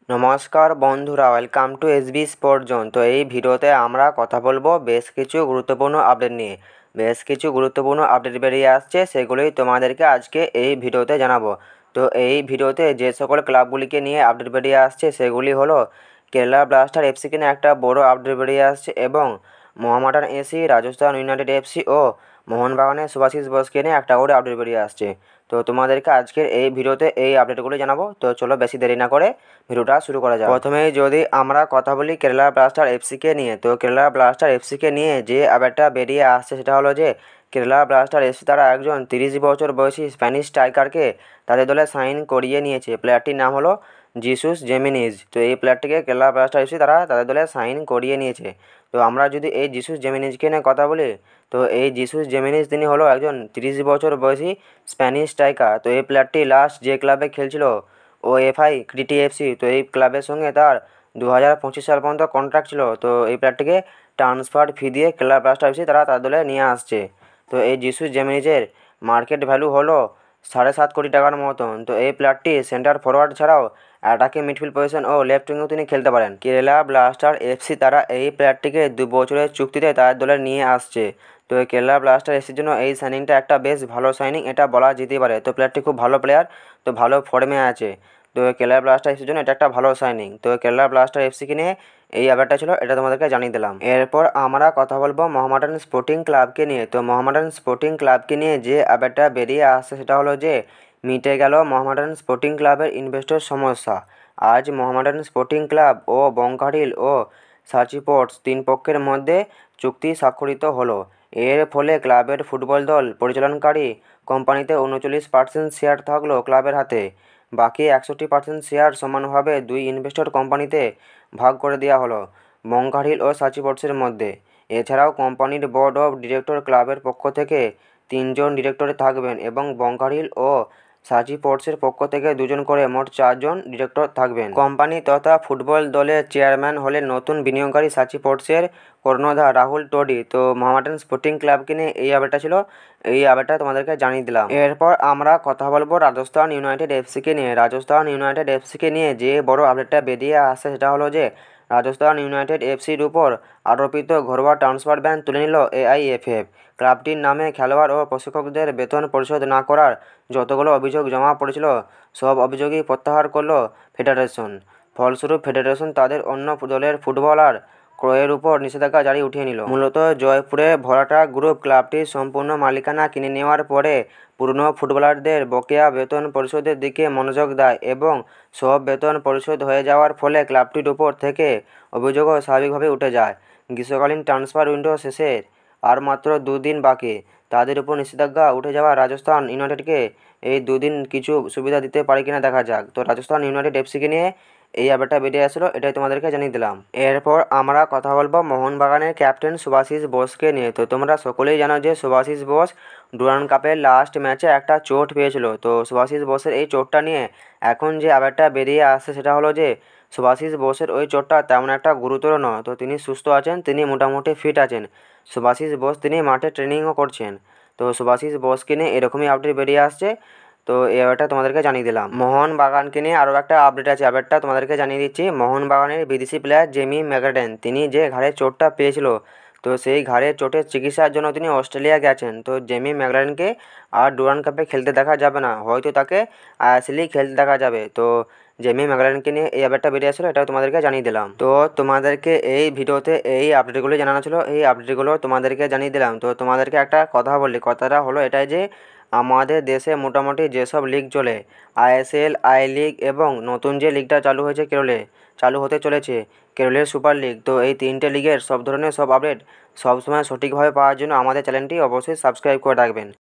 নমস্কার বন্ধুরা, welcome to SB sport zone. তো এই ভিডিওতে আমরা কথা বলবো বেশ কিছু গুরুত্বপূর্ণ আপডেট নিয়ে। বেশ কিছু গুরুত্বপূর্ণ আপডেট বেরিয়ে আসছে, সেগুলোই তোমাদেরকে আজকে এই ভিডিওতে জানাবো। তো এই ভিডিওতে যে সকল ক্লাবগুলিকে নিয়ে আপডেট বেরিয়ে আসছে সেগুলি হলো কেরালা ব্লাস্টার এফসিকে নিয়ে একটা বড় আপডেট বেরিয়ে আসছে, এবং Mohammedan AC, Rajasthan United FC ও মোহনবাগানের শুভাশিস বোসকে নিয়ে একটা করে আপডেট বেরিয়ে আসছে। তো তোমাদেরকে আজকের এই ভিডিওতে এই আপডেটগুলো জানাবো। তো চলো বেশি দেরি না করে ভিডিওটা শুরু করা যাক। প্রথমেই যদি আমরা কথা বলি কেরালা ব্লাস্টার এফসিকে নিয়ে, তো কেরালা ব্লাস্টার এফসিকে নিয়ে যে আপডেটটা বেরিয়ে আসছে সেটা হলো যে কেরালা ব্লাস্টার এফসি তারা একজন 30 বছর বয়সী স্প্যানিশ স্ট্রাইকারকে তাদের দলে সাইন করিয়ে নিয়েছে। প্লেয়ারটির নাম হলো জিসুস জেমিনিজ। তো এই প্লেয়ারটিকে কেরালা ব্লাস্টার এফসি তারা তাদের দলে সাইন করিয়ে নিয়েছে। তো আমরা যদি এই জিসুস জেমিনিজকে নিয়ে কথা বলি, তো এই জিসুস জেমিনিজ তিনি হলো একজন 30 বছর বয়সী স্প্যানিশ স্ট্রাইকার। তো এই প্লেয়ারটি লাস্ট যে ক্লাবে খেলছিল ওএফআই ক্রিটি এফসি, তো এই ক্লাবের সঙ্গে তার 2025 সাল পর্যন্ত কন্ট্রাক্ট ছিল। তো এই প্লেয়ারটিকে ট্রান্সফার ফি দিয়ে কেরালা ব্লাস্টার এফসি তারা তার দলে নিয়ে আসছে। তো এই জিসুস জেমিনিজের মার্কেট ভ্যালু হলো 7.5 কোটি টাকার মতন। তো এই প্লেয়ারটি সেন্টার ফরওয়ার্ড ছাড়াও অ্যাটাকিং মিডফিল্ড পজিশন ও লেফট উইংও তিনি খেলতে পারেন। কেরালা ব্লাস্টার এফসি তারা এই প্লেয়ারটিকে 2 বছরের চুক্তিতে তাদের দলে নিয়ে আসছে। তো কেরালা ব্লাস্টার এফসির জন্য এই সাইনিংটা একটা বেশ ভালো সাইনিং, এটা বলা যেতেই পারে। তো প্লেয়ারটি খুব ভালো প্লেয়ার, তো ভালো ফর্মে আছে। তো কেরালা ব্লাস্টার এফসির জন্য এটা একটা ভালো সাইনিং। তো কেরালা ব্লাস্টার এফসিকে নিয়ে এই আপডেটটা ছিল, এটা তোমাদেরকে জানিয়ে দিলাম। এরপর আমরা কথা বলবো মোহামেডান স্পোর্টিং ক্লাবকে নিয়ে। তো মোহামেডান স্পোর্টিং ক্লাবকে নিয়ে যে আপডেটটা বেরিয়ে আসছে সেটা হলো যে মিটে গেল মোহামেডান স্পোর্টিং ক্লাবের ইনভেস্টর সমস্যা। আজ মোহামেডান স্পোর্টিং ক্লাব ও বঙ্কাঢিল ও সাচিপোর্টস 3 পক্ষের মধ্যে চুক্তি স্বাক্ষরিত হলো। এর ফলে ক্লাবের ফুটবল দল পরিচালনকারী কোম্পানিতে 39% শেয়ার থাকলো ক্লাবের হাতে। বাকি 61% শেয়ার সমানভাবে 2 ইনভেস্টর কোম্পানিতে ভাগ করে দেওয়া হলো, বঙ্কাঢিল ও সাচিপোর্টসের মধ্যে। এছাড়াও কোম্পানির বোর্ড অফ ডিরেক্টর ক্লাবের পক্ষ থেকে 3 জন ডিরেক্টর থাকবেন, এবং বঙ্কাঢিল ও সাচিপোর্টসের পক্ষ থেকে 2 জন করে মোট 4 জন ডিরেক্টর থাকবেন। কোম্পানি তথা ফুটবল দলের চেয়ারম্যান হলেন নতুন বিনিয়োগকারী সাচিপোর্টসের কর্ণধার রাহুল টোডি। তো মোহামেডান স্পোর্টিং ক্লাবকে নিয়ে এই আপডেটটা ছিল, এই আপডেটটা তোমাদেরকে জানিয়ে দিলাম। এরপর আমরা কথা বলবো রাজস্থান ইউনাইটেড এফসিকে নিয়ে। রাজস্থান ইউনাইটেড এফসিকে নিয়ে যে বড় আপডেটটা বেরিয়ে আসছে সেটা হলো যে রাজস্থান ইউনাইটেড এফসির উপর আরোপিত ঘরোয়া ট্রান্সফার ব্যান তুলে নিল এআইএফএফ। ক্লাবটির নামে খেলোয়াড় ও প্রশিক্ষকদের বেতন পরিশোধ না করার যতগুলো অভিযোগ জমা পড়েছিল সব অভিযোগই প্রত্যাহার করল ফেডারেশন। ফলস্বরূপ ফেডারেশন তাদের অন্য দলের ফুটবলার ক্রয়ের উপর নিষেধাজ্ঞা জারি উঠিয়ে নিল। মূলত জয়পুরে ভরাটা গ্রুপ ক্লাবটির সম্পূর্ণ মালিকানা কিনে নেওয়ার পরে পুরনো ফুটবলারদের বকেয়া বেতন পরিশোধের দিকে মনোযোগ দেয়, এবং সব বেতন পরিশোধ হয়ে যাওয়ার ফলে ক্লাবটির উপর থেকে অভিযোগও স্বাভাবিকভাবে উঠে যায়। গ্রীষ্মকালীন ট্রান্সফার উইন্ডো শেষের আর মাত্র 2 দিন বাকি। তাদের উপর নিষেধাজ্ঞা উঠে যাওয়া রাজস্থান ইউনাইটেডকে এই 2 দিন কিছু সুবিধা দিতে পারে কিনা দেখা যাক। তো রাজস্থান ইউনাইটেড এফসিকে নিয়ে এই আপডেটটা বেরিয়ে আসলো, এটাই তোমাদেরকে জানিয়ে দিলাম। এরপর আমরা কথা বলবো মোহনবাগানের ক্যাপ্টেন শুভাশিস বোসকে নিয়ে। তো তোমরা সকলেই জানো যে শুভাশিস বোস ডুরান্ড কাপের লাস্ট ম্যাচে একটা চোট পেয়েছিল। তো শুভাশিস বোসের এই চোটটা নিয়ে এখন যে আপডেটটা বেরিয়ে আসছে সেটা হলো যে শুভাশিস বোসের ওই চোটটা তেমন একটা গুরুতর নয়। তো তিনি সুস্থ আছেন, তিনি মোটামুটি ফিট আছেন। শুভাশিস বোস তিনি মাঠে ট্রেনিংও করছেন। তো শুভাশিস বোসকে নিয়ে এরকমই আপডেট বেরিয়ে আসছে। তো এই আপডেটটা তোমাদেরকে জানিয়ে দিলাম। মোহনবাগানকে নিয়ে আরও একটা আপডেট আছে, আপডেটটা তোমাদেরকে জানিয়ে দিচ্ছি। মোহনবাগানের বিদেশি প্লেয়ার জেমি ম্যাকগ্রেডেন, তিনি যে ঘাড়ের চোটটা পেয়েছিল, তো সেই ঘাড়ের চোটের চিকিৎসার জন্য তিনি অস্ট্রেলিয়া গেছেন। তো জেমি ম্যাকগ্রেডেনকে আর ডুরান্ড কাপে খেলতে দেখা যাবে না, হয়তো তাকে আইএসএলেই খেলতে দেখা যাবে। তো জেমি ম্যাকগ্রেডেনকে নিয়ে এই আপডেটটা বেরিয়ে আসলো, এটাও তোমাদেরকে জানিয়ে দিলাম। তো তোমাদেরকে এই ভিডিওতে এই আপডেটগুলো জানানো ছিল, এই আপডেটগুলো তোমাদেরকে জানিয়ে দিলাম। তো তোমাদেরকে একটা কথা বলি, কথাটা হলো এটাই যে আমাদের দেশে মোটামুটি যেসব লিগ চলে, আইএসএল, আই লিগ এবং নতুন যে লিগটা চালু হয়েছে কেরলে, চালু হতে চলেছে কেরলের সুপার লিগ, তো এই 3টে লিগের সব ধরনের সব আপডেট সবসময় সঠিকভাবে পাওয়ার জন্য আমাদের চ্যানেলটি অবশ্যই সাবস্ক্রাইব করে রাখবেন।